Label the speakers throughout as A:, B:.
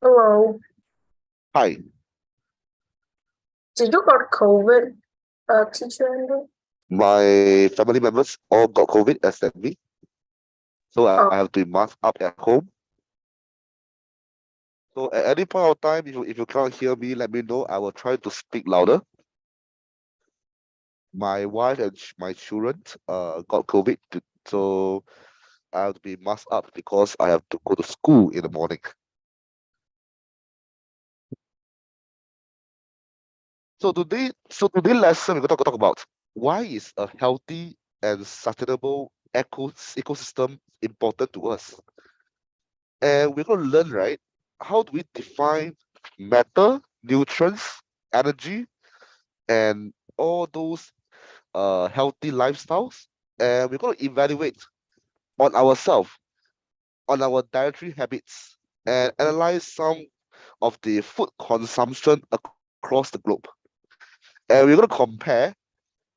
A: Hello.
B: Hi,
A: Did you got COVID, teacher Andrew?
B: my family members all got COVID except me, so I have
A: Oh,
B: to be masked up at home. So at any point of time, if you can't hear me, let me know. I will try to speak louder. My wife and my children got COVID, so I have to be masked up because I have to go to school in the morning. So today lesson we're going to talk about why is a healthy and sustainable ecosystem important to us, and we're going to learn, right, how do we define matter, nutrients, energy, and all those healthy lifestyles. And we're going to evaluate on ourselves, on our dietary habits, and analyze some of the food consumption across the globe. And we're going to compare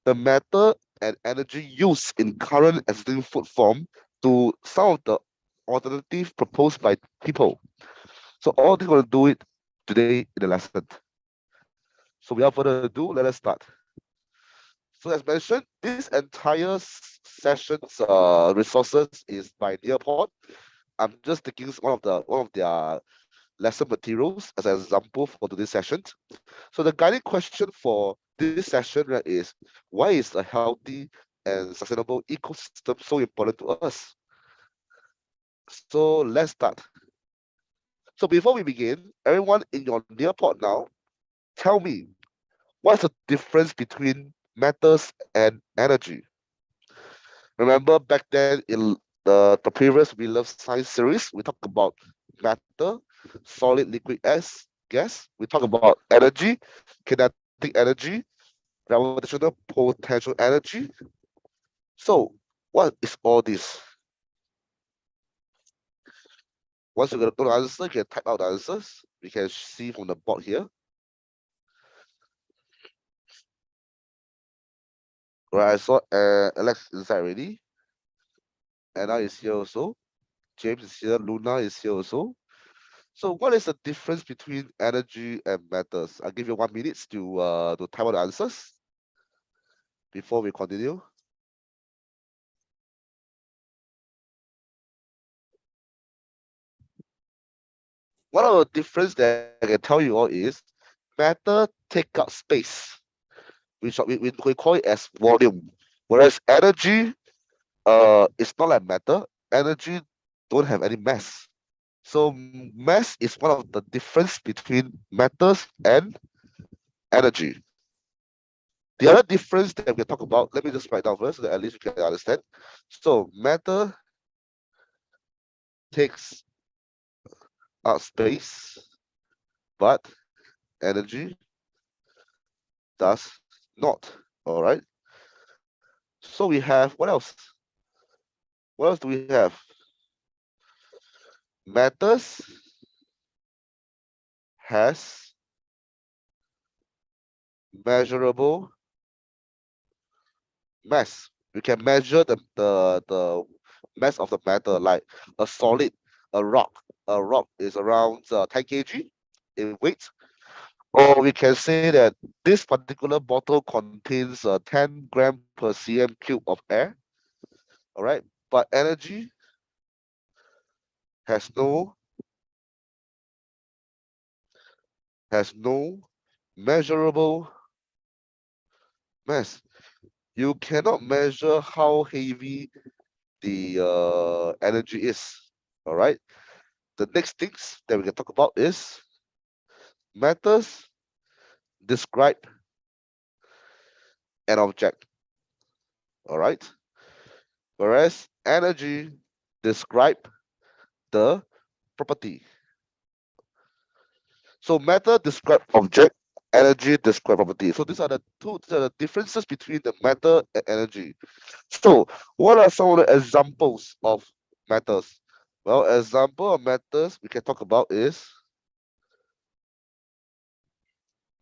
B: the matter and energy used in current existing food form to some of the alternative proposed by people. So all they're going to do it today in the lesson. So without further ado, let us start. So as mentioned, this entire session's resources is by Nearpod. I'm just taking one of their lesson materials as an example for today's session. So the guiding question for this session, right, is why is a healthy and sustainable ecosystem so important to us? So let's start. So before we begin, everyone in your Nearpod now, tell me what's the difference between matters and energy? Remember back then in the previous We Love Science series, we talked about matter, solid, liquid, gas. We talk about energy, kinetic energy, gravitational potential energy. So, what is all this? Once you get the answer, you can type out the answers. We can see from the board here. Right, I saw Alex inside already. Anna is here also. James is here. Luna is here also. So what is the difference between energy and matters? I'll give you 1 minute to type out the answers before we continue. One of the difference that I can tell you all is matter take up space, which we call it as volume. Whereas energy it's not like matter. Energy don't have any mass. So mass is one of the difference between matters and energy. The other difference that we can talk about, let me just write down first so that at least you can understand. So matter takes up space, but energy does not. All right. So we have what else? What else do we have? Matters has measurable mass. We can measure the mass of the matter, like a solid, a rock. A rock is around 10 kg in weight. Or we can say that this particular bottle contains 10 gram per cm cube of air. All right. But energy has no measurable mass. You cannot measure how heavy the energy is. All right. The next things that we can talk about is matters describe an object. All right. Whereas energy describe the property. So matter describe object, energy describe property. So these are the differences between the matter and energy. So what are some of the examples of matters? Well, example of matters we can talk about is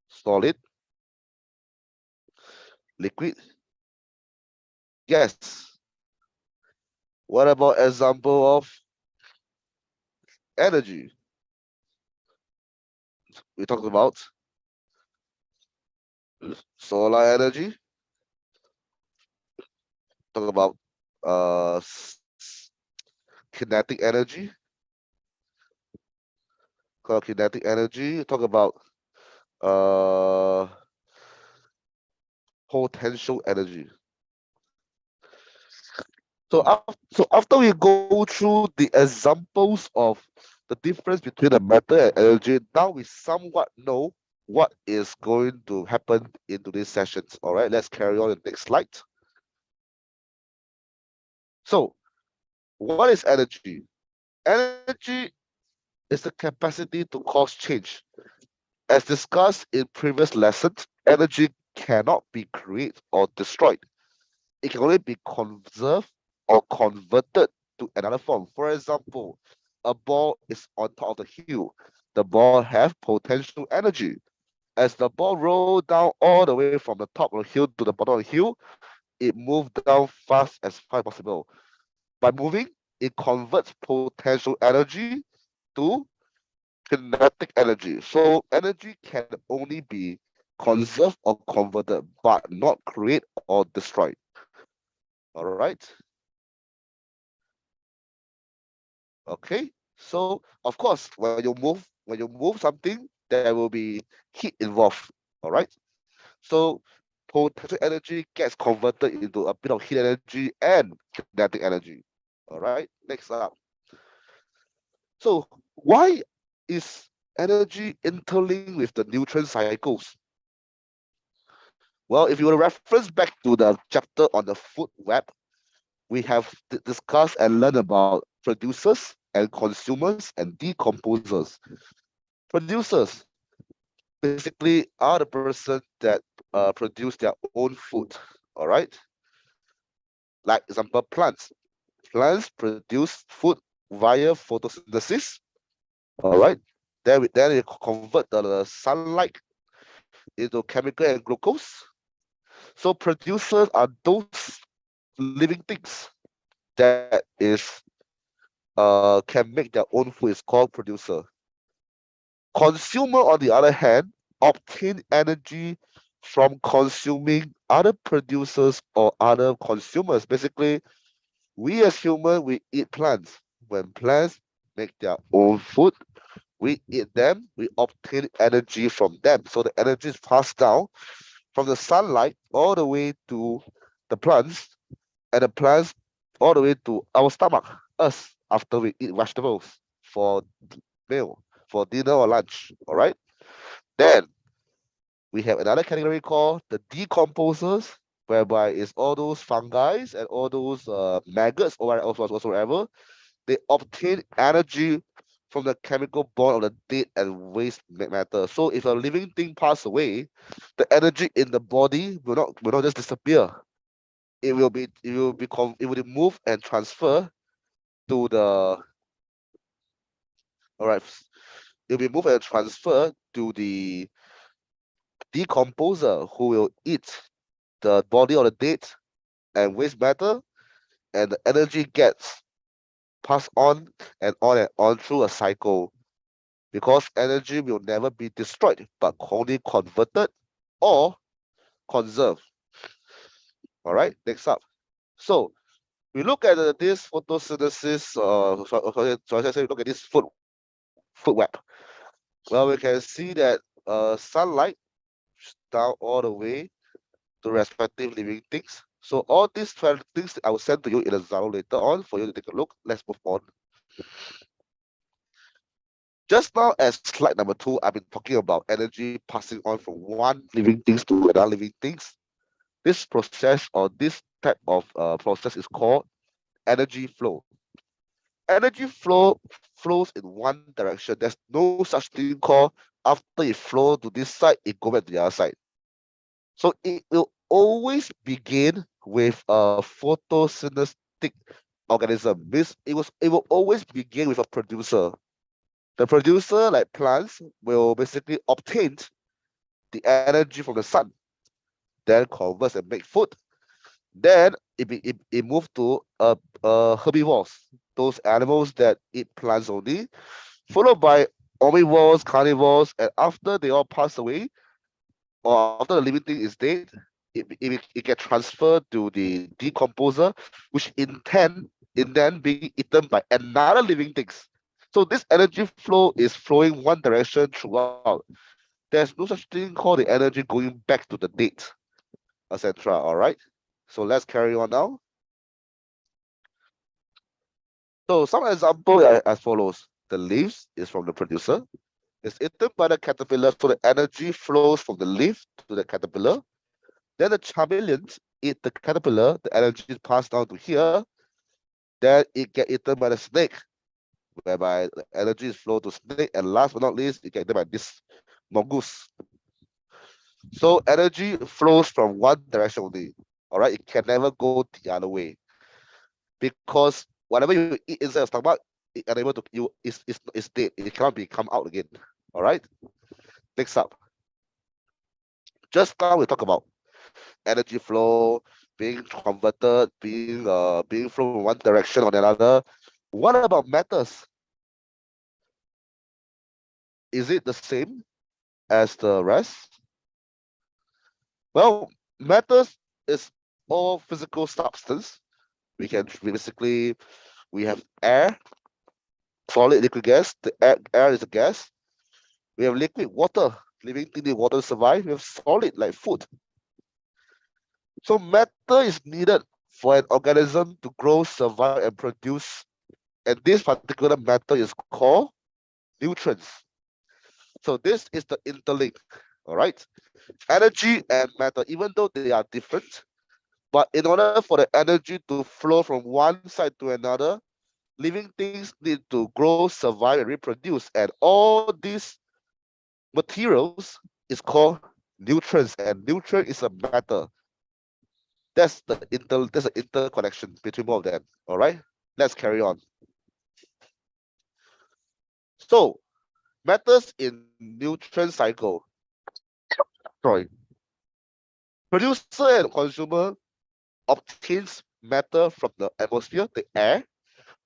B: solid, liquid, gas. What about example of energy? we talked about solar energy, talk about kinetic energy, talk about uh potential energy. So after we go through the examples of the difference between the matter and energy, now we somewhat know what is going to happen in today's sessions. All right, let's carry on the next slide. So, what is energy? Energy is the capacity to cause change. As discussed in previous lessons, energy cannot be created or destroyed. It can only be conserved or converted to another form. For example, a ball is on top of the hill. The ball has potential energy. As the ball rolled down all the way from the top of the hill to the bottom of the hill, it moved down fast as possible. By moving, it converts potential energy to kinetic energy. So energy can only be conserved or converted, but not create or destroyed. All right. Okay. So of course, when you move something, there will be heat involved. All right. So potential energy gets converted into a bit of heat energy and kinetic energy. All right. Next up. So why is energy interlinked with the neutron cycles? Well, if you will reference back to the chapter on the food web, we have discussed and learned about producers and consumers and decomposers. Producers basically are the person that produce their own food. All right. Like example, plants. Plants produce food via photosynthesis. All right. Then they convert the sunlight into chemical and glucose. So producers are those living things that is can make their own food is called producer. Consumer, on the other hand, obtain energy from consuming other producers or other consumers. Basically, we as humans, we eat plants. When plants make their own food, we eat them, we obtain energy from them. So the energy is passed down from the sunlight all the way to the plants, and the plants all the way to our stomach, us, after we eat vegetables for meal, for dinner or lunch. All right. Then we have another category called the decomposers, whereby it's all those fungi and all those maggots or whatsoever. They obtain energy from the chemical bond of the dead and waste matter. So if a living thing pass away, the energy in the body will not just disappear. It will move and transfer to the all right. It will be moved and transferred to the decomposer who will eat the body of the dead and waste matter, and the energy gets passed on and on through a cycle, because energy will never be destroyed but only converted or conserved. All right, next up. So we look at this photosynthesis, so I say we look at this food web. Well, we can see that sunlight down all the way to respective living things. So all these 12 things I will send to you in a Zalo later on for you to take a look. Let's move on. Just now, as slide number 2, I've been talking about energy passing on from one living things to another living things. This process or this type of process is called energy flow. Energy flows in one direction. There's no such thing called after it flow to this side, it go back to the other side. So it will always begin with a photosynthetic organism. It will always begin with a producer. The producer, like plants, will basically obtain the energy from the sun, then converts and make food. Then it moves to herbivores, those animals that eat plants only, followed by omnivores, carnivores, and after they all pass away, or after the living thing is dead, it gets transferred to the decomposer, which in then being eaten by another living things. So this energy flow is flowing one direction throughout. There's no such thing called the energy going back to the dead, etc. All right. So let's carry on now. So some example as follows. The leaves is from the producer. It's eaten by the caterpillar, so the energy flows from the leaf to the caterpillar. Then the chameleons eat the caterpillar, the energy is passed down to here. Then it get eaten by the snake, whereby the energy is flowed to snake. And last but not least, it get eaten by this mongoose. So energy flows from one direction only. All right, it can never go the other way because whatever you eat inside your stomach, it unable to you is dead. It cannot be come out again. All right. Next up, just now we talk about energy flow being converted, being flown from one direction or another. What about matters? Is it the same as the rest? Well, matters is all physical substance. Basically we have air, solid, liquid, gas. The air is a gas. We have liquid, water. Living thing need water to survive. We have solid like food. So matter is needed for an organism to grow, survive, and produce. And this particular matter is called nutrients. So this is the interlink. All right. Energy and matter, even though they are different, but in order for the energy to flow from one side to another, living things need to grow, survive, and reproduce. And all these materials is called nutrients, and nutrient is a matter. There's an interconnection between both of them. All right, let's carry on. So matters in nutrient cycle. Sorry, producer and consumer obtains matter from the atmosphere, the air,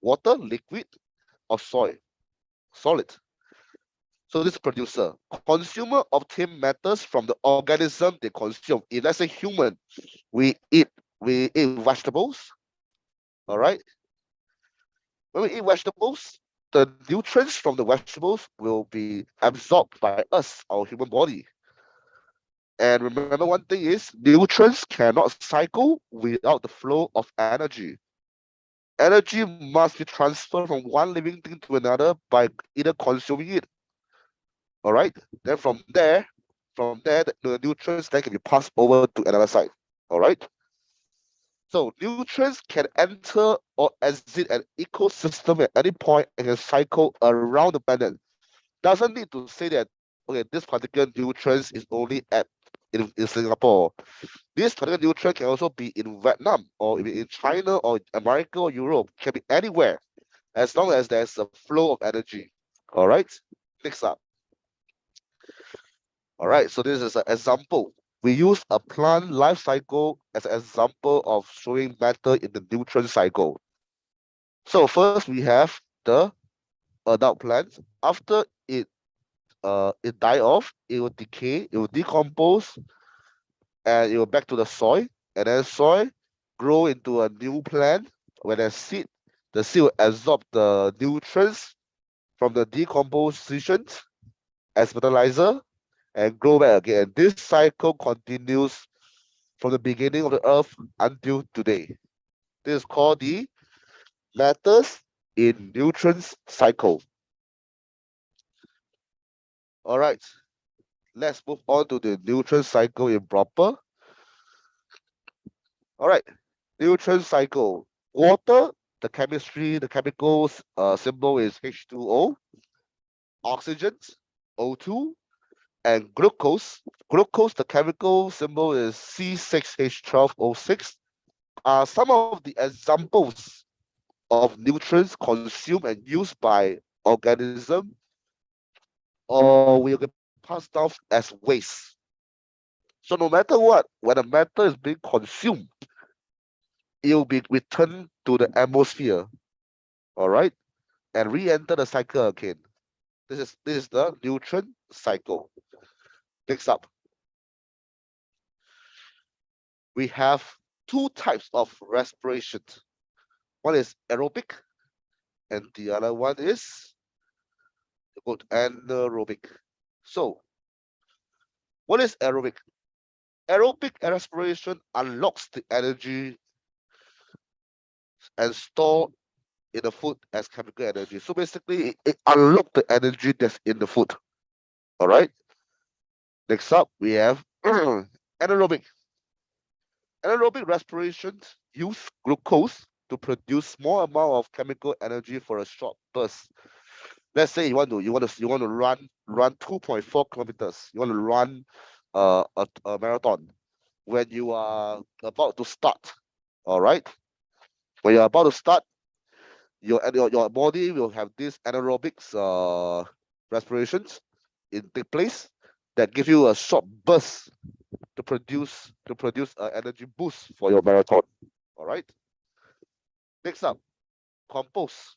B: water, liquid, or soil, solid. So this producer. Consumer obtain matters from the organism they consume. If let's say human, we eat vegetables. All right. When we eat vegetables, the nutrients from the vegetables will be absorbed by us, our human body. And remember one thing is nutrients cannot cycle without the flow of energy. Energy must be transferred from one living thing to another by either consuming it. All right. Then from there, the nutrients then can be passed over to another side. All right. So nutrients can enter or exit an ecosystem at any point and can cycle around the planet. Doesn't need to say that okay, this particular nutrients is only in Singapore. This particular nutrient can also be in Vietnam or in China or America or Europe. Can be anywhere as long as there's a flow of energy. All right. Next up. All right. So this is an example. We use a plant life cycle as an example of showing matter in the nutrient cycle. So first we have the adult plant. After it die off, it will decay, it will decompose, and it will back to the soil. And then soil grow into a new plant. When there's seed, the seed will absorb the nutrients from the decomposition as fertilizer and grow back again. This cycle continues from the beginning of the earth until today. This is called the matters in nutrients cycle. All right, let's move on to the nutrient cycle in proper. All right, nutrient cycle. Water, the chemistry, the chemicals symbol is H2O. Oxygen, O2, and glucose. Glucose, the chemical symbol is C6H12O6. Are some of the examples of nutrients consumed and used by organism or will get passed down as waste. So no matter what, when a matter is being consumed, it will be returned to the atmosphere, all right, and re-enter the cycle again. This is the nutrient cycle. Next up, we have two types of respiration. One is aerobic, and the other one is called anaerobic. So, what is aerobic? Aerobic respiration unlocks the energy and store in the food as chemical energy. So basically, it unlocks the energy that's in the food. All right. Next up, we have anaerobic. Anaerobic respiration use glucose to produce small amount of chemical energy for a short burst. Let's say you want to run 2.4 kilometers. You want to run a marathon. When you are about to start, all right. When you're about to start, your body will have this anaerobics respirations in take place that give you a short burst to produce an energy boost for your marathon. All right. Next up, compose.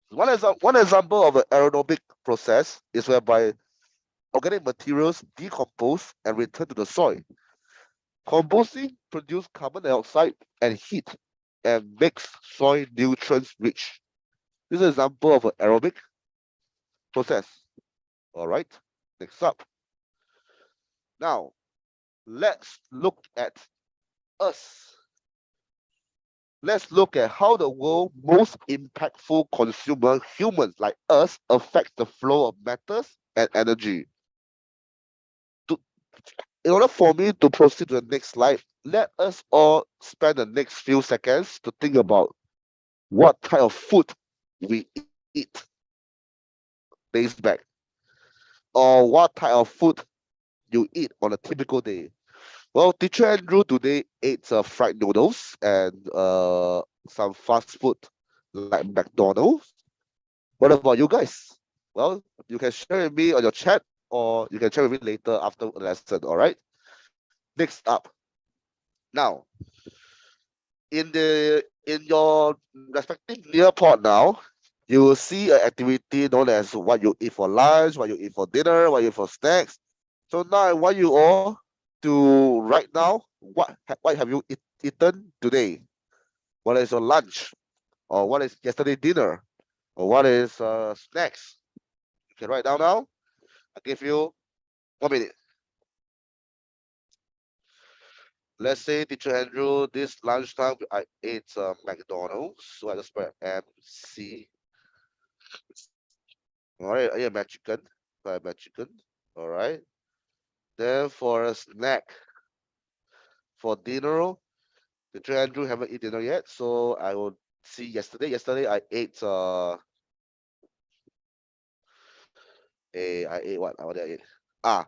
B: One example of an aerobic process is whereby organic materials decompose and return to the soil. Composting produces carbon dioxide and heat and makes soil nutrients rich. This is an example of an aerobic process. All right. Next up. Now, let's look at us. Let's look at how the world's most impactful consumer, humans like us, affects the flow of matters and energy. To, in order for me to proceed to the next slide, let us all spend the next few seconds to think about what type of food we eat days back, or what type of food you eat on a typical day. Well, teacher Andrew today ate fried noodles and some fast food like McDonald's. What about you guys? Well, you can share with me on your chat, or you can share with me later after the lesson. All right. Next up, now in your respective nearpod now, you will see an activity known as what you eat for lunch, what you eat for dinner, what you eat for snacks. So now I want you all to right now what have you eaten today? What is your lunch? Or what is yesterday dinner? Or what is snacks? You can write down now. I'll give you 1 minute. Let's say, Teacher Andrew, this lunchtime I ate McDonald's. So I just put MC. All right, I ate chicken. I had chicken. All right. Then for a snack, for dinner, Teacher Andrew haven't eaten dinner yet. So I will see yesterday. Yesterday I ate I ate what did I eat? Ah,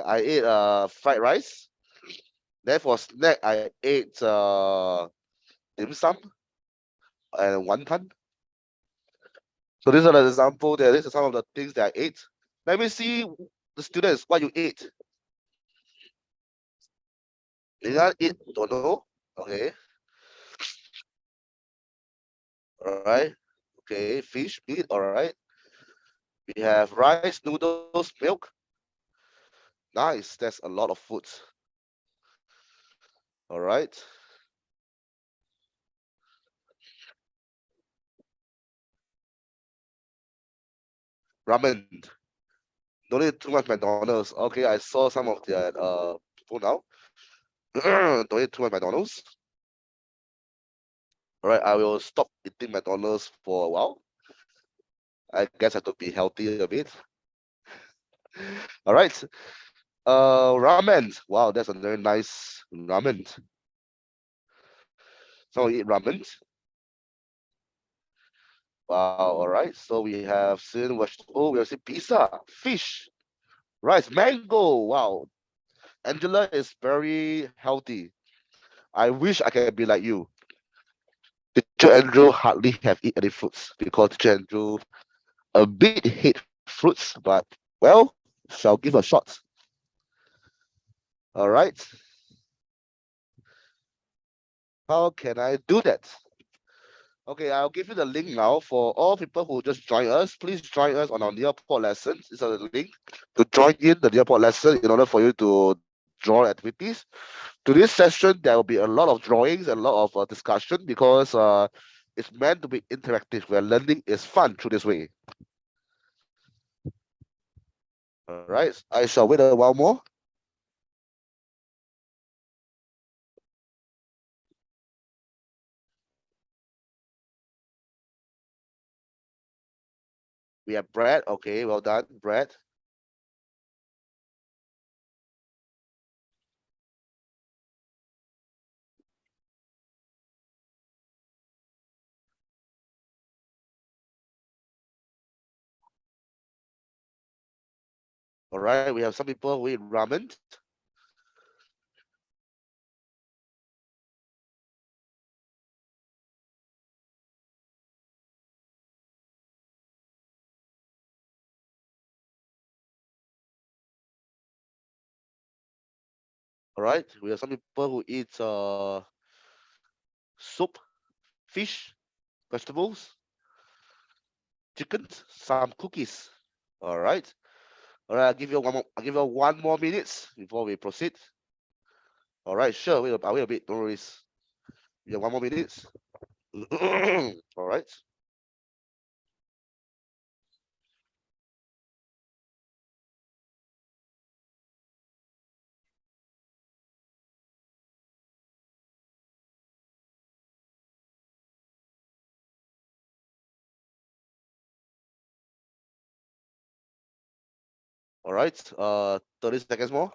B: I ate fried rice. Then for snack I ate dim sum and wonton. So these are the example there. These are some of the things that I ate. Let me see the students what you ate. Did not eat? Don't know. Okay. All right. Okay. Fish, meat. All right. We have rice, noodles, milk. Nice. That's a lot of food. All right. Ramen. Don't eat too much McDonald's. Okay, I saw some of the people now. Don't eat too much McDonald's. All right, I will stop eating McDonald's for a while. I guess I have to be healthy a bit. All right. Ramen. Wow, that's a very nice ramen. So we eat ramen. Wow, all right. So we have seen we have seen pizza, fish, rice, mango. Wow. Angela is very healthy. I wish I can be like you. Teacher Andrew hardly have eat any fruits because Teacher Andrew a bit hate fruits, but well, shall give a shot. All right. How can I do that? Okay, I'll give you the link now for all people who just join us. Please join us on our Nearport lessons. It's a link to join in the Nearport lesson in order for you to draw activities. To this session, there will be a lot of drawings and a lot of discussion because it's meant to be interactive where learning is fun through this way. All right, I shall wait a while more. We have Brad. Okay, well done, Brad. All right, we have some people who eat ramen. All right, we have some people who eat soup, fish, vegetables, chickens, some cookies. All right. All right, I'll give you one more. I'll give you 1 more minutes before we proceed. All right, sure. I'll wait a bit. No worries. We have 1 more minutes. All right. All right. 30 seconds more.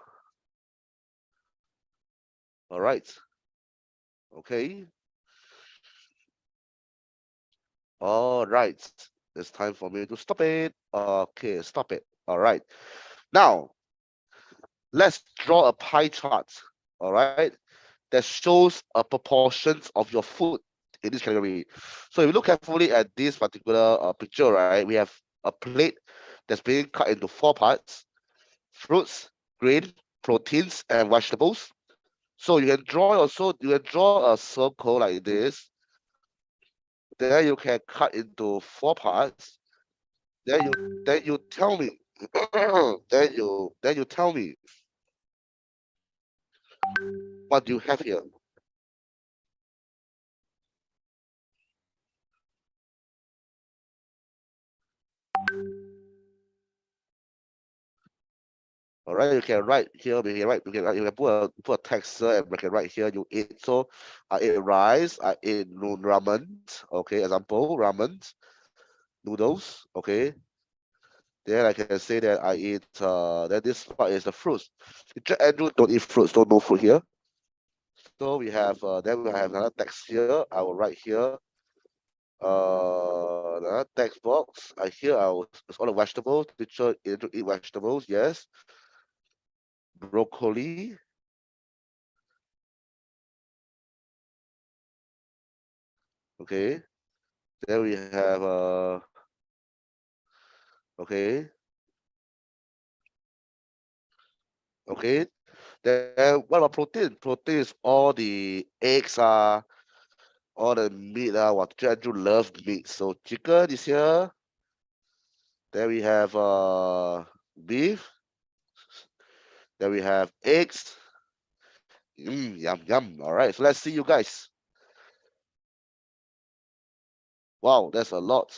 B: All right. Okay. All right. It's time for me to stop it. Okay, stop it. All right. Now, let's draw a pie chart. All right. That shows a proportions of your food in this category. So if you look carefully at this particular picture, right, we have a plate that's being cut into 4 parts: fruits, grain, proteins, and vegetables. So you can draw also, you can draw a circle like this. Then you can cut into 4 parts. Then you tell me. then you tell me what you have here. All right, you can write here. You can put a text and we can write here. You eat. So I ate rice. I ate ramen. Okay, example ramen noodles. Okay, then I can say that I eat. Then this part is the fruits. Andrew don't eat fruits. So no fruit here. So we have. Then we have another text here. I will write here. Another text box. Here I will. It's all the vegetables. Teacher Andrew eat vegetables. Yes. Broccoli. Okay. Then we have okay, okay. Then what about protein? Protein is all the eggs all the meat what Andrew love meat. So chicken is here. Then we have beef. Then we have eggs. Yum yum. All right. So let's see you guys. Wow, that's a lot.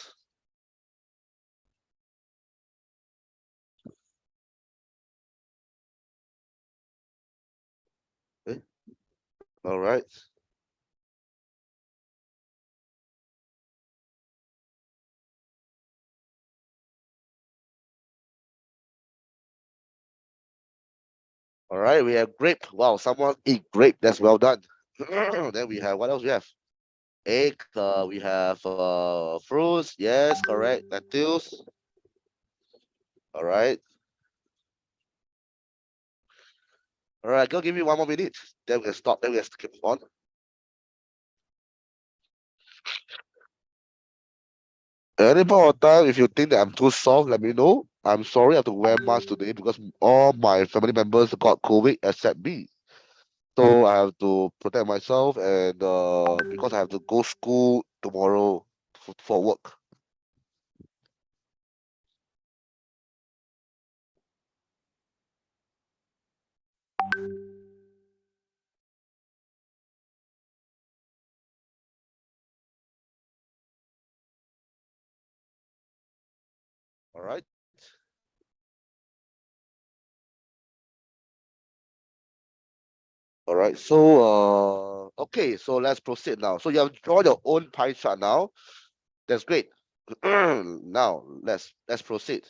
B: Eh, all right. All right. We have grape. Wow, someone eat grape. That's well done. Then we have what else we have? Egg. We have fruits. Yes, correct. Lettuce. All right. All right, go give me 1 more minute. Then we can stop. Then we can keep on. Any point of time, if you think that I'm too soft, let me know. I'm sorry I have to wear mask today because all my family members got COVID except me. So I have to protect myself and because I have to go school tomorrow for work. All right. All right. So okay, so let's proceed now. So you have drawn your own pie chart now. That's great. Now let's proceed.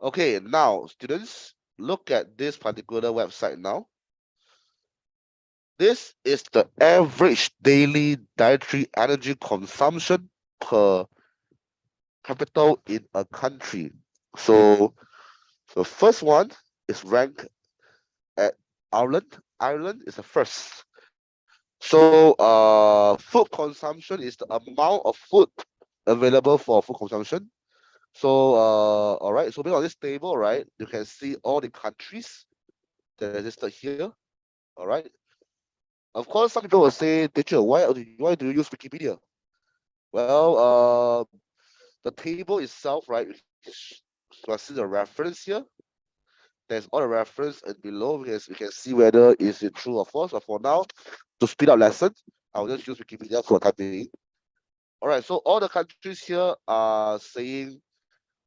B: Okay, now students, look at this particular website now. This is the average daily dietary energy consumption per capita in a country. So the first one is ranked at Ireland. Ireland is the first. So food consumption is the amount of food available for food consumption. So all right, so based on this table, right, you can see all the countries that are listed here. All right. Of course, some people will say, teacher, why do you use Wikipedia? Well, the table itself, right, you can see the reference here. There's all the reference, and below we can see whether is it true or false. But for now, to speed up lesson, I'll just use Wikipedia for the time being. All right, so all the countries here are saying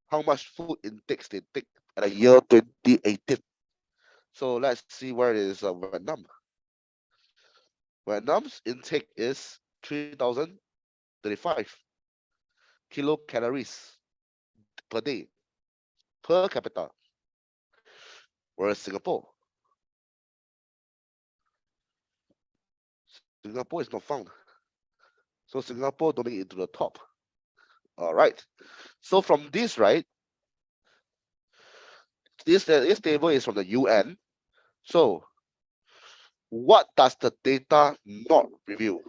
B: how much food intakes they take at the year 2018. So let's see where it is Vietnam. Vietnam's intake is 3,035 kilocalories per day per capita. Whereas Singapore is not found. So Singapore don't make it to the top. All right. So from this, right, this table is from the UN. So what does the data not reveal?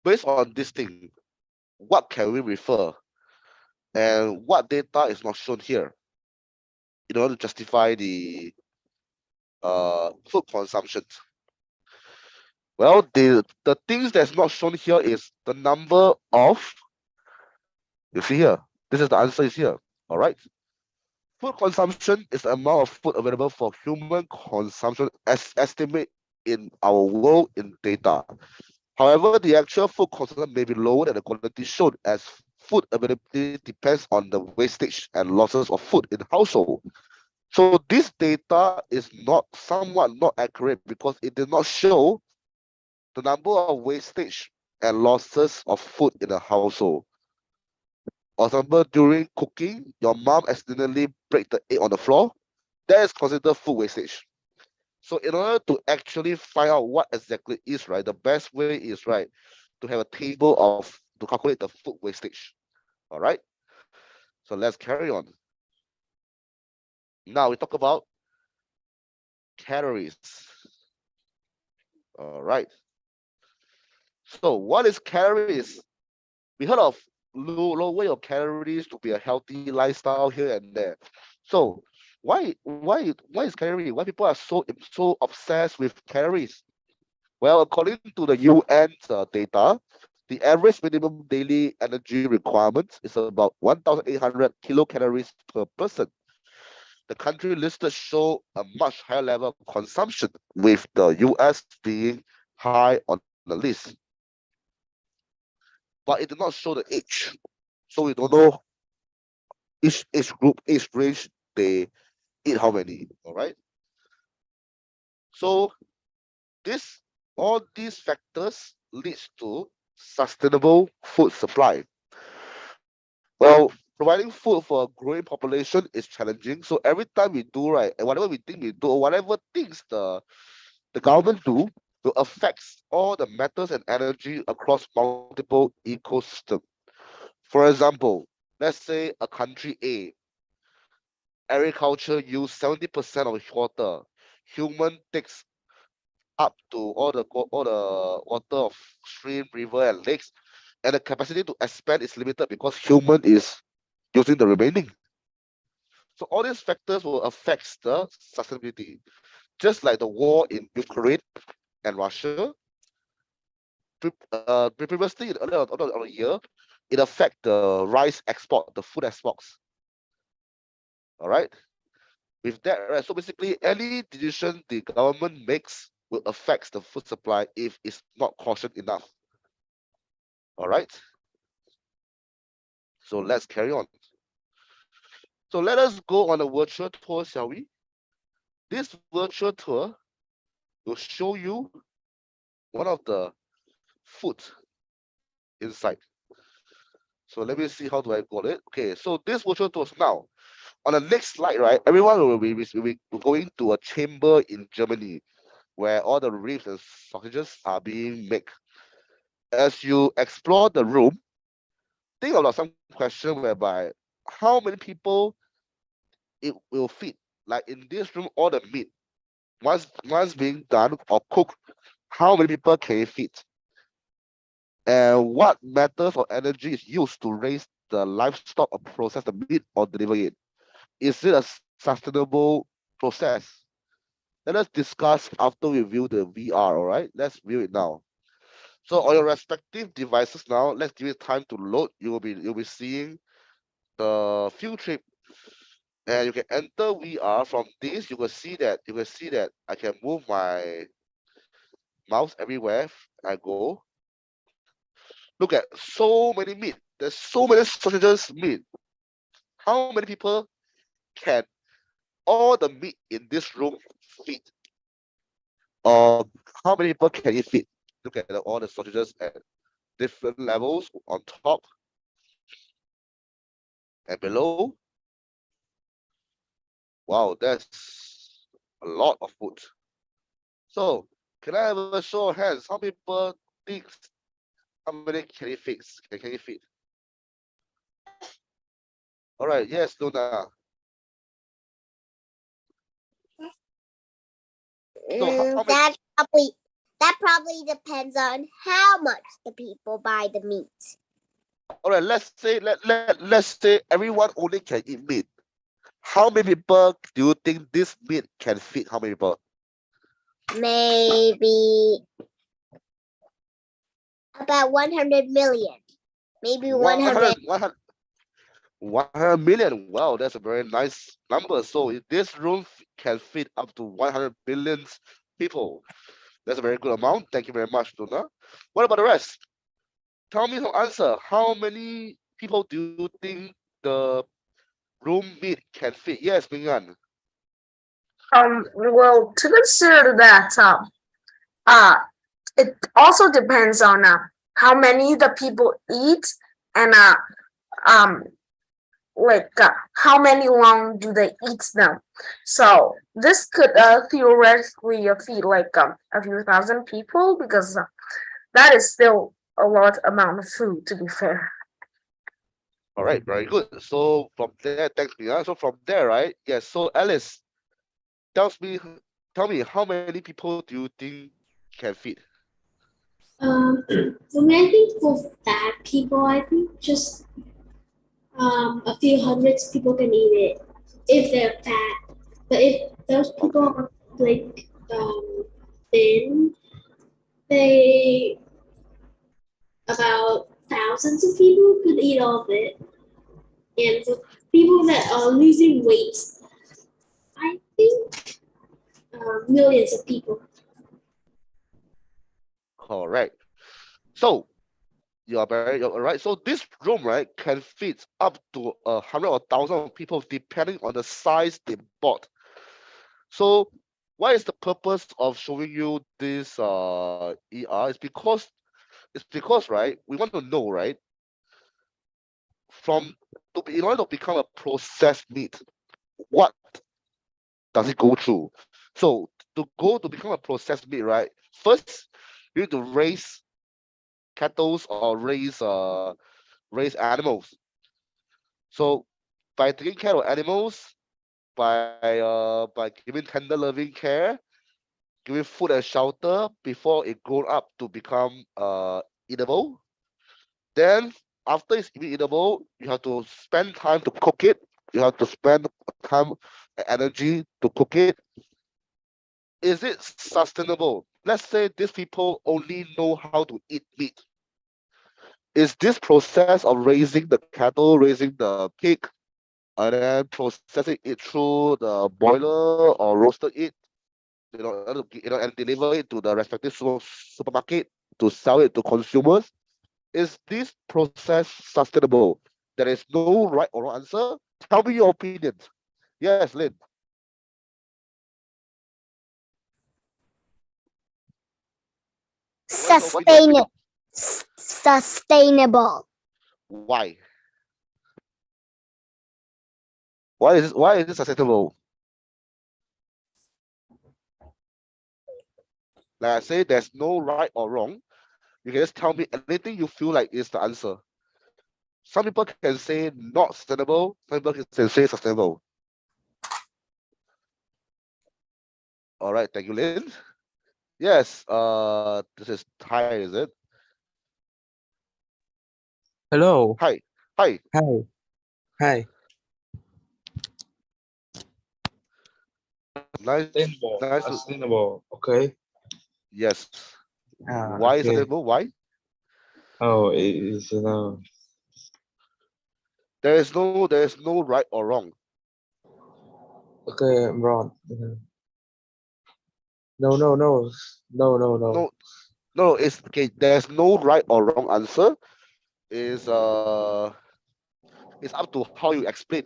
B: Based on this thing, what can we refer? And what data is not shown here in order to justify the food consumption? Well, the things that's not shown here is the number of, you see here, this is the answer is here. All right. Food consumption is the amount of food available for human consumption as estimate in our world in data. However, the actual food consumption may be lower than the quantity shown as food availability depends on the wastage and losses of food in household. So this data is not somewhat not accurate because it did not show the number of wastage and losses of food in a household. For example, during cooking, your mom accidentally break the egg on the floor. That is considered food wastage. So in order to actually find out what exactly is right, the best way is right to have a table of to calculate the food wastage. All right. So let's carry on. Now we talk about calories. All right. So what is calories? We heard of lower your calories to be a healthy lifestyle here and there. So why is calorie? Why people are so obsessed with calories? Well, according to the UN data, the average minimum daily energy requirement is about 1,800 kilocalories per person. The country listed show a much higher level of consumption, with the US being high on the list. But it did not show the age. So we don't know each age group, age range, they eat how many. All right. So this all these factors leads to sustainable food supply. Well, providing food for a growing population is challenging. So every time we do right, and whatever we think we do, or whatever things the government do, will affect all the metals and energy across multiple ecosystems. For example, let's say a country A, agriculture use 70% of water. Human takes up to all the water of stream, river, and lakes, and the capacity to expand is limited because human is using the remaining. So all these factors will affect the sustainability. Just like the war in Ukraine, and Russia. Previously, earlier on the year, it affect the rice export, the food exports. All right. With that, right, so basically any decision the government makes will affect the food supply if it's not cautioned enough. All right. So let's carry on. So let us go on a virtual tour, shall we? This virtual tour will show you one of the food inside. So let me see how do I call it. Okay, so this virtual tour now. On the next slide, right, everyone will be going to a chamber in Germany where all the ribs and sausages are being made. As you explore the room, think about some question whereby how many people it will fit. Like in this room, all the meat once being done or cooked, how many people can it fit? And what methods or energy is used to raise the livestock or process the meat or deliver it? Is it a sustainable process? Let us discuss after we view the VR, all right? Let's view it now. So on your respective devices now, let's give it time to load. You'll be seeing the field trip, and you can enter VR. From this you can see that I can move my mouse everywhere I go. Look at so many meat. There's so many sausages meat. How many people can all the meat in this room fit? Or how many people can it fit? Look at all the sausages at different levels on top and below. Wow, that's a lot of food. So can I have a show of hands? How many people think how many can it fix? Can it fit? All right, yes, Luna. So how many?
C: That probably depends on how much the people buy the meat.
B: All right, let's say everyone only can eat meat. How many people do you think this meat can feed? How many people?
C: Maybe about 100 million. Maybe 100.
B: 100 million. Wow, that's a very nice number. So this room can fit up to 100 billion people. That's a very good amount. Thank you very much, Luna. What about the rest? Tell me some answer. How many people do you think the room meat can fit? Yes, Mingan.
A: Well, to consider that, uh, it also depends on how many the people eat and um how many long do they eat them. So this could theoretically feed a few thousand people because that is still a lot amount of food, to be fair.
B: All right, very good. So from there, thanks, Mingan. So from there, right? Yes. So Alice, tells me, tell me, how many people do you think can fit?
D: Um, for me, I think for fat people, I think just a few hundreds people can eat it if they're fat. But if those people
B: Okay.
D: are like thin, they about thousands of people could eat all of it. And for people that are losing weight, I think millions of people.
B: Correct. So you're right. So this room, right, can fit up to 100 or 1,000 of people depending on the size they bought. So what is the purpose of showing you this ER? It's because right, we want to know, right, from in order to become a processed meat, what does it go through? So to become a processed meat, right, first you need to raise cattle or raise animals. So by taking care of animals, by giving tender loving care, giving food and shelter before it grown up to become eatable. Then after it's eatable, you have to spend time to cook it. You have to spend time and energy to cook it. is it sustainable? Let's say these people only know how to eat meat. Is this process of raising the cattle, raising the pig, and then processing it through the boiler or roasted it, and deliver it to the respective supermarket to sell it to consumers? Is this process sustainable? There is no right or wrong answer. Tell me your opinions. Yes, Lynn. What is your opinion?
C: Sustainable.
B: Why? Why is it sustainable? Like I say, there's no right or wrong. You can just tell me anything you feel like is the answer. Some people can say not sustainable, some people can say sustainable. All right, thank you, Lynn. Yes, this is Ty, is it?
E: Hello.
B: Hi. Hi.
E: Hi. Hi.
B: Nice.
E: Sustainable.
B: Nice.
E: Sustainable. Okay.
B: Yes.
E: Ah,
B: Why is
E: okay.
B: sustainable? Why?
E: Oh, it is
B: There is no right or wrong.
E: okay. I'm wrong. No, no, no, no, no, no.
B: No, it's okay. There's no right or wrong answer. Is it's up to how you explain.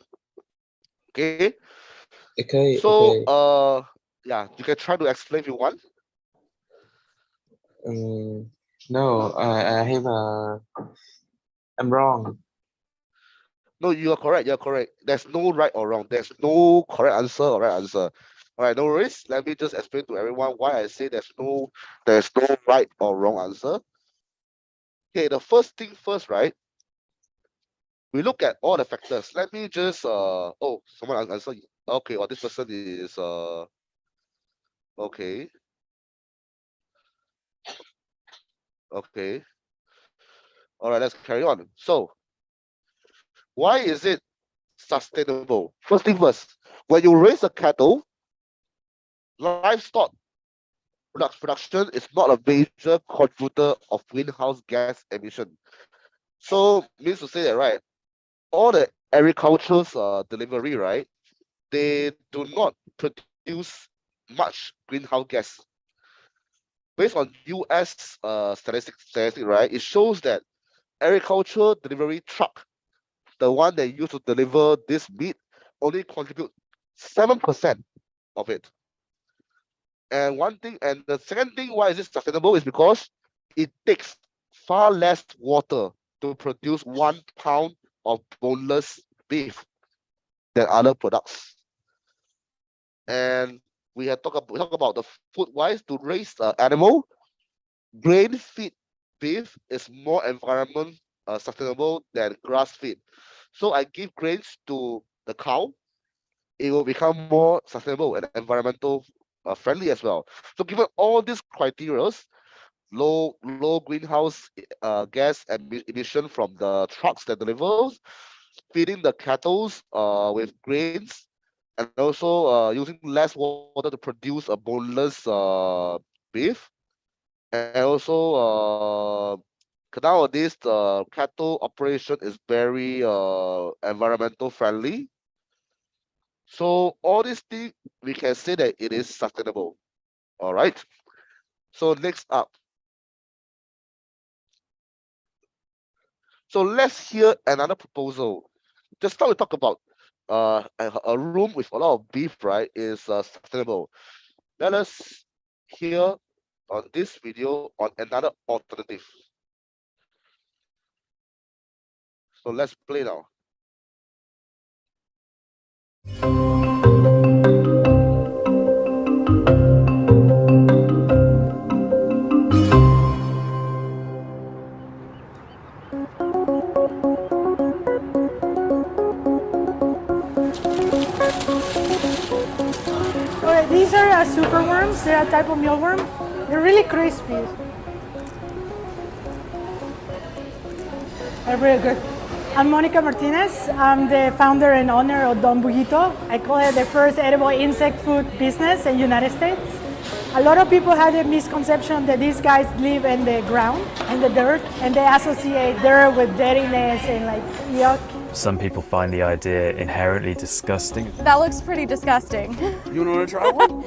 B: Okay.
E: Okay,
B: So
E: okay.
B: yeah, you can try to explain if you want.
E: No, I have I'm wrong.
B: No, you are correct. You're correct. There's no right or wrong. There's no correct answer or right answer. All right, no worries. Let me just explain to everyone why I say there's no right or wrong answer. Okay, the first thing first, right? We look at all the factors. Let me just oh, someone answer. Okay, or this person is okay. Okay. All right, let's carry on. So why is it sustainable? First thing first, when you raise a cattle, livestock production is not a major contributor of greenhouse gas emission. So means to say that, right, all the agriculture's delivery, right, they do not produce much greenhouse gas. Based on US statistic, right, it shows that agriculture delivery truck, the one that used to deliver this meat, only contribute 7% of it. And the second thing why is it sustainable is because it takes far less water to produce 1 pound of boneless beef than other products. And we talk about the food wise to raise animal. Grain feed beef is more environment sustainable than grass feed. So I give grains to the cow, it will become more sustainable and environmental friendly as well. So given all these criteria, low greenhouse gas emission from the trucks that delivers, feeding the cattle with grains, and also using less water to produce a boneless beef, and also nowadays the cattle operation is very environmental friendly. So all these things we can say that it is sustainable. All right. So next up, so let's hear another proposal. Just now we talk about a room with a lot of beef, right, is sustainable. Let us hear on this video on another alternative. So let's play now.
F: Okay, these are super worms. They're a type of mealworm. They're really crispy. They're really good. I'm Monica Martinez. I'm the founder and owner of Don Bujito. I call it the first edible insect food business in the United States. A lot of people had a misconception that these guys live in the ground, in the dirt, and they associate dirt with dirtiness and like yuck.
G: Some people find the idea inherently disgusting.
H: That looks pretty disgusting.
I: You want to try one?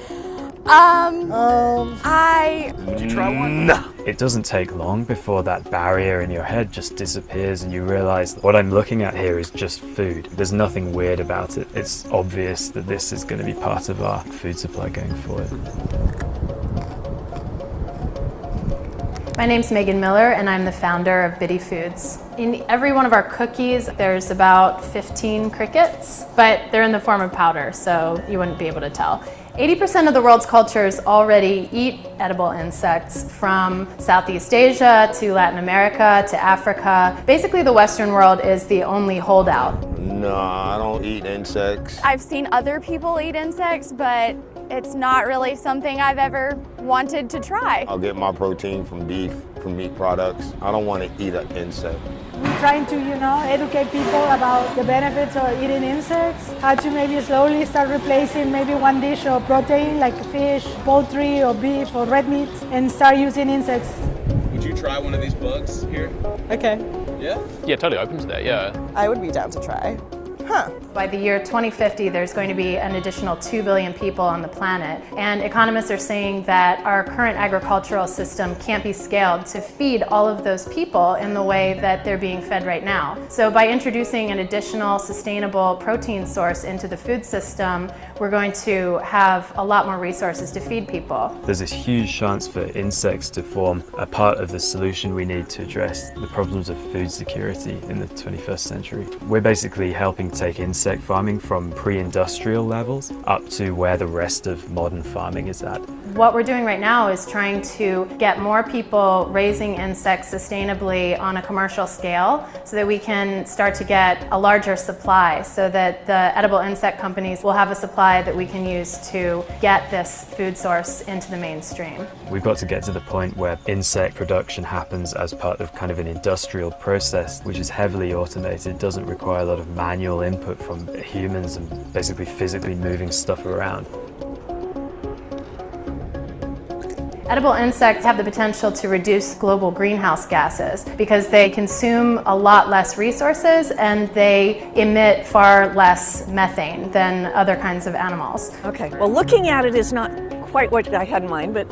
I: Would you try one?
G: No. It doesn't take long before that barrier in your head just disappears and you realize that what I'm looking at here is just food. There's nothing weird about it. It's obvious that this is going to be part of our food supply going forward.
H: My name's Megan Miller and I'm the founder of Biddy Foods. In every one of our cookies, there's about 15 crickets, but they're in the form of powder, so you wouldn't be able to tell. 80% of the world's cultures already eat edible insects, from Southeast Asia to Latin America to Africa. Basically, the Western world is the only holdout.
I: No, I don't eat insects.
J: I've seen other people eat insects, but it's not really something I've ever wanted to try.
I: I'll get my protein from beef, from meat products. I don't want to eat an insect.
F: We're trying to, educate people about the benefits of eating insects, how to maybe slowly start replacing maybe one dish of protein like fish, poultry, or beef, or red meat, and start using insects.
K: Would you try one of these bugs here?
L: Okay.
K: Yeah?
L: Yeah, totally open to that, yeah. I would be down to try. Huh.
H: By the year 2050, there's going to be an additional 2 billion people on the planet. And economists are saying that our current agricultural system can't be scaled to feed all of those people in the way that they're being fed right now. So by introducing an additional sustainable protein source into the food system, we're going to have a lot more resources to feed people.
G: There's this huge chance for insects to form a part of the solution we need to address the problems of food security in the 21st century. We're basically helping take insect farming from pre-industrial levels up to where the rest of modern farming is at.
H: What we're doing right now is trying to get more people raising insects sustainably on a commercial scale so that we can start to get a larger supply, so that the edible insect companies will have a supply that we can use to get this food source into the mainstream.
G: We've got to get to the point where insect production happens as part of kind of an industrial process which is heavily automated, doesn't require a lot of manual input from humans and basically physically moving stuff around.
H: Edible insects have the potential to reduce global greenhouse gases because they consume a lot less resources and they emit far less methane than other kinds of animals.
L: Okay, well, looking at it is not quite what I had in mind, but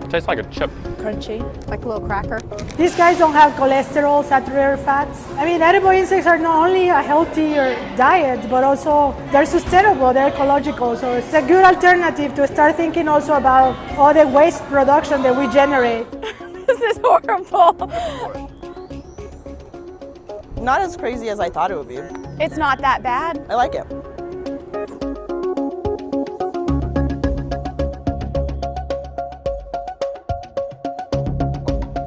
E: It tastes like a chip.
L: crunchy.
J: Like a little cracker.
F: These guys don't have cholesterol, saturated fats. I mean, edible insects are not only a healthier diet, but also they're sustainable, they're ecological. So it's a good alternative to start thinking also about all the waste production that we generate.
J: This is horrible.
L: Not as crazy as I thought it would be.
J: It's not that bad.
L: I like it.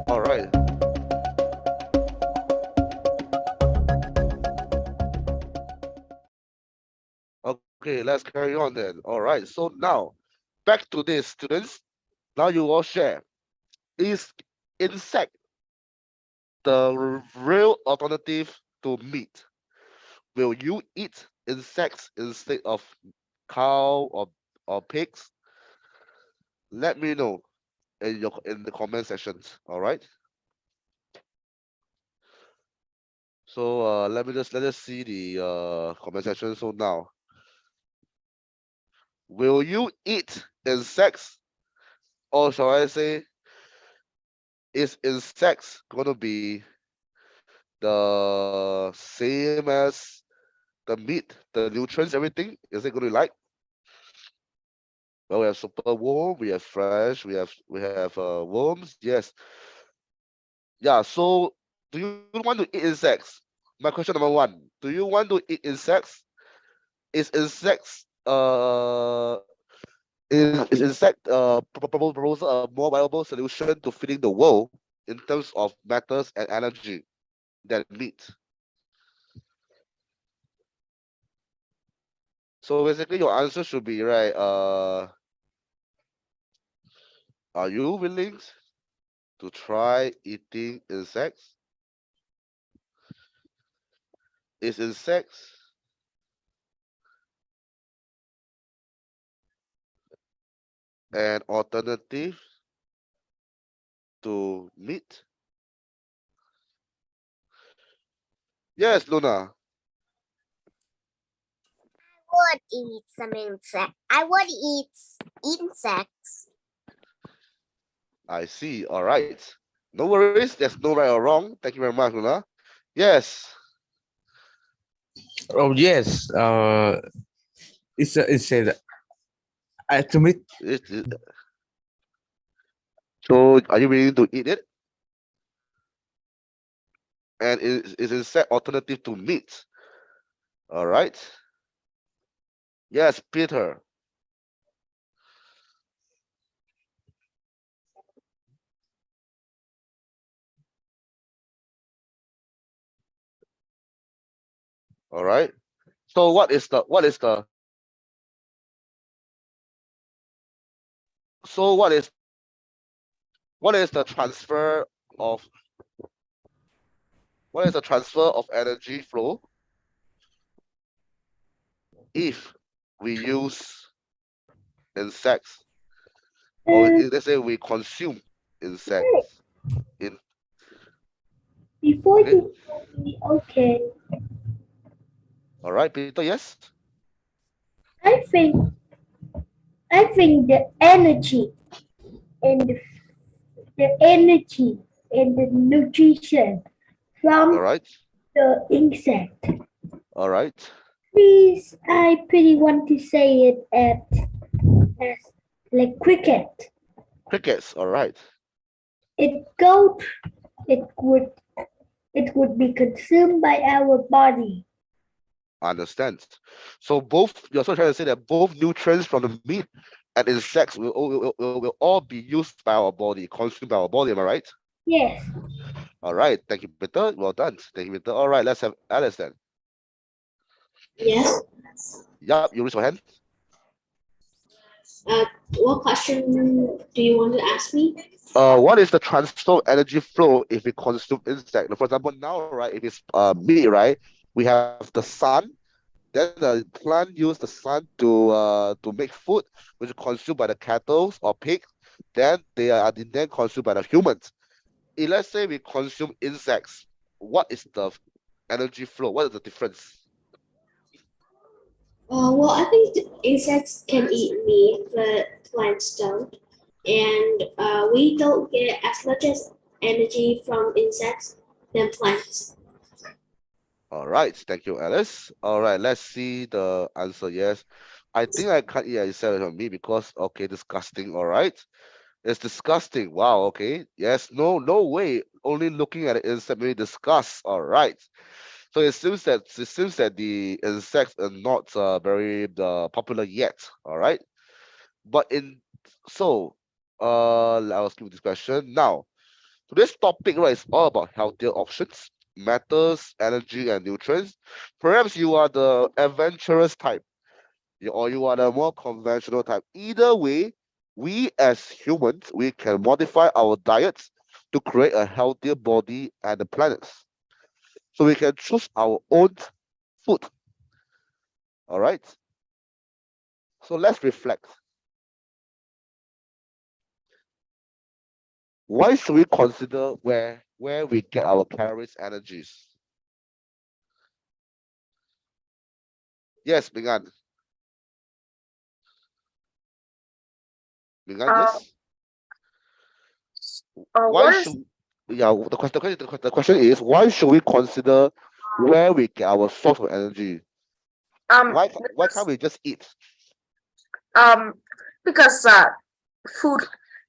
B: All right. Okay, let's carry on then. All right. So now, back to this, students. Now you all share. Is insect the real alternative to meat? Will you eat insects instead of cow or pigs? Let me know in the comment sections. All right. So let us see the comment section. So now, will you eat insects, or shall I say, is insects gonna be the same as the meat, the nutrients, everything? Is it gonna be like? Well, we have super warm, we have fresh, we have worms. Yes. Yeah. So, do you want to eat insects? My question number one: do you want to eat insects? Is insects is insect proposal a more viable solution to feeding the world in terms of matters and energy than meat? So basically your answer should be right. Are you willing to try eating insects? Is insects an alternative to meat? Yes, Luna.
C: Would eat some insect. I would eat insects.
B: I see. All right. No worries. There's no right or wrong. Thank you very much, Luna. Yes.
M: Oh yes. It's a to me.
B: So, are you willing to eat it? And is insect alternative to meat? All right. Yes, Peter. All right. So so what is the transfer of energy flow if we use insects, or let's say we consume insects in
D: Before
B: okay?
D: you okay,
B: All right, Peter, yes.
D: I think I think and the, the energy and the nutrition
B: All
D: from
B: right.
D: the insect.
B: All right.
D: Please, I pretty want to say it as like cricket.
B: Crickets. All right.
D: It go it would it would be consumed by our body.
B: Understand. So you're also trying to say that both nutrients from the meat and insects will all be used by our body, consumed by our body. Am I right?
D: Yes.
B: All right. Thank you, Peter. Well done. Thank you, Peter. All right. Let's have Alice then.
D: Yes.
B: Yup. You raise your hand.
D: What question do you want to ask me?
B: What is the transfer of energy flow if we consume insect? For example, now, right, if it's meat, right, we have the sun. Then the plant use the sun to make food, which is consumed by the cattle or pigs. Then they are then consumed by the humans. If let's say we consume insects, what is the energy flow? What is the difference?
D: Well, I think insects can eat meat, but plants don't. And we don't get as much as energy from insects than plants.
B: All right, thank you, Alice. All right, let's see the answer. Yes, I think I can't eat insect on me because okay, disgusting. All right, it's disgusting. Wow. Okay. Yes. No. No way. Only looking at the insect made me disgust. All right. So it seems that the insects are not very popular yet. All right. But I'll skip this question now. Today's topic, right, is all about healthier options, metals, energy, and nutrients. Perhaps you are the adventurous type, or you are the more conventional type. Either way, we as humans, we can modify our diets to create a healthier body and the planet. So we can choose our own food. All right. So let's reflect. Why should we consider where we get our calories, energies? Yes, Mingan. Mingan,
A: Uh,
B: yes. Why
A: what is
B: should yeah the question is why should we consider where we get our source of energy?
A: um
B: Why can't we just eat?
A: um because food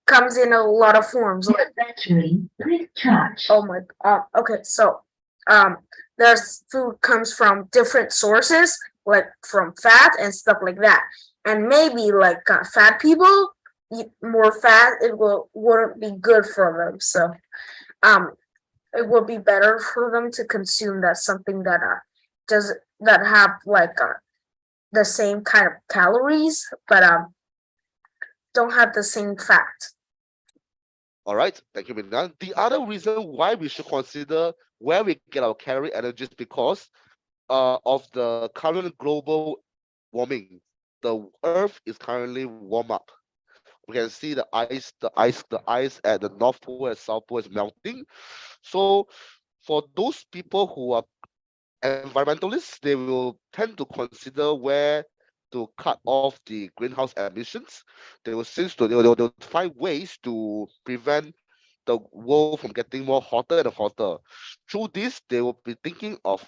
A: comes in a lot of forms. Like, oh my okay, so um there's food comes from different sources, like from fat and stuff like that. And maybe like fat people eat more fat, wouldn't be good for them. So um it would be better for them to consume that something that does that have like the same kind of calories, but don't have the same fat.
B: All right, thank you, Mingan. The other reason why we should consider where we get our calorie energy is because of the current global warming. The Earth is currently warm up. we can see the ice at the North Pole and South Pole is melting. So for those people who are environmentalists, they will tend to consider where to cut off the greenhouse emissions. They will they'll find ways to prevent the world from getting more hotter and hotter. Through this, they will be thinking of,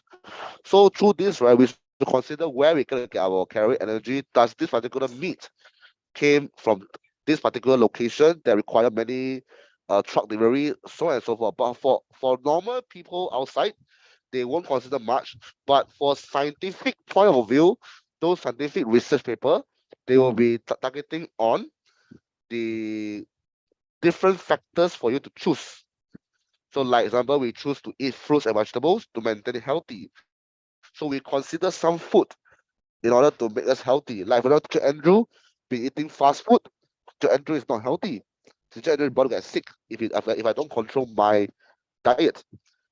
B: so through this, right, we should consider where we're gonna get our calorie energy. Does this particular meat came from this particular location that require many truck delivery, so on and so forth. But for normal people outside, they won't consider much. But for scientific point of view, those scientific research paper, they will be targeting on the different factors for you to choose. So like example, we choose to eat fruits and vegetables to maintain it healthy. So we consider some food in order to make us healthy. Like for example, Teacher Andrew be eating fast food. Teacher Andrew is not healthy. Teacher Andrew is about to get sick if I don't control my diet.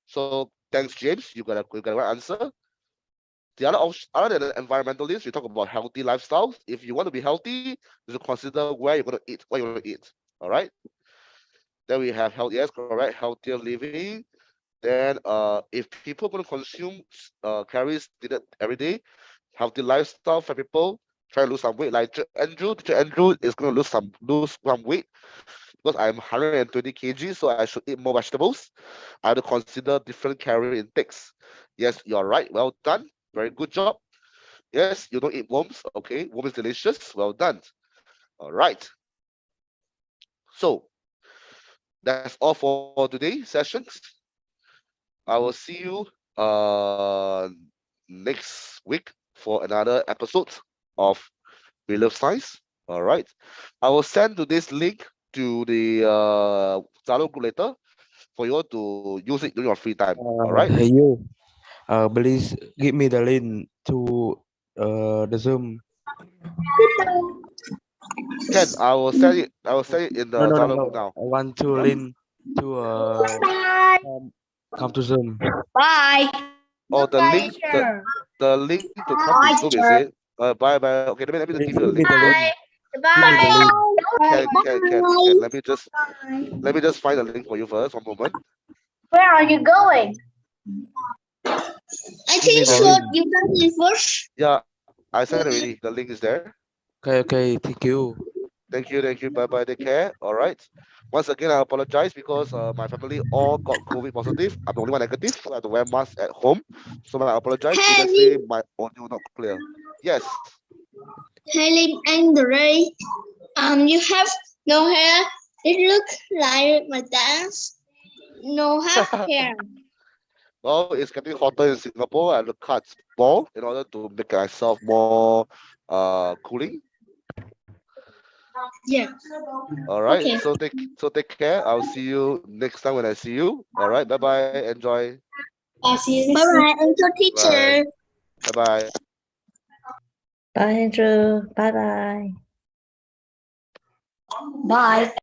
B: So thanks, James. You got a right answer. The other than the environmentalists, we talk about healthy lifestyles. If you want to be healthy, you should consider where you're gonna eat, what you're gonna eat. All right. Then we have health. Yes, correct. Healthier living. Then if people gonna consume calories needed every day, healthy lifestyle for people, try to lose some weight. Like Teacher Andrew is gonna lose some weight because I'm 120 kg, so I should eat more vegetables. I have to consider different calorie intakes. Yes, you're right. Well done. Very good job. Yes, you don't eat worms. Okay, worm is delicious. Well done. All right. So that's all for today's sessions. I will see you next week for another episode of We Love Science. All right. I will send today's link to the Zalo group later for you all to use it during your free time. All right.
M: Hey you, please give me the link to the Zoom.
B: Ken, I will send it. I will send it in the
M: No.
B: Zalo group now.
M: I want to link to come to Zoom.
C: Bye.
B: Oh, the link to come to Zoom, is it? Bye bye. Okay, let me just give you a
M: Give me
B: link
M: the
B: first.
M: link. Give me the
C: Bye.
M: link.
B: Can let me just find the link for you first. One moment.
C: Where are you going? I
M: Give me
C: think
M: the
C: so.
M: link.
C: You can leave first.
B: Yeah, I sent it already. The link is there.
M: Okay. Thank you.
B: Thank you. Bye bye. Take care. All right. Once again, I apologize because my family all got COVID positive. I'm the only one negative, so I have to wear mask at home. So I apologize if let's say my audio not clear. Yes.
C: Helen Andre, you have no hair. It looks like my dance. No have hair.
B: Well, it's getting hotter in Singapore. I have to cut bald in order to make myself more cooling.
C: Yeah.
B: All right.
C: Okay.
B: So take care. I'll see you next time when I see you. All right. Bye bye. Enjoy.
D: I'll see you
C: Bye
D: next week.
C: bye. I'm your teacher.
B: Bye bye.
N: Bye Andrew. Bye bye.
C: Bye.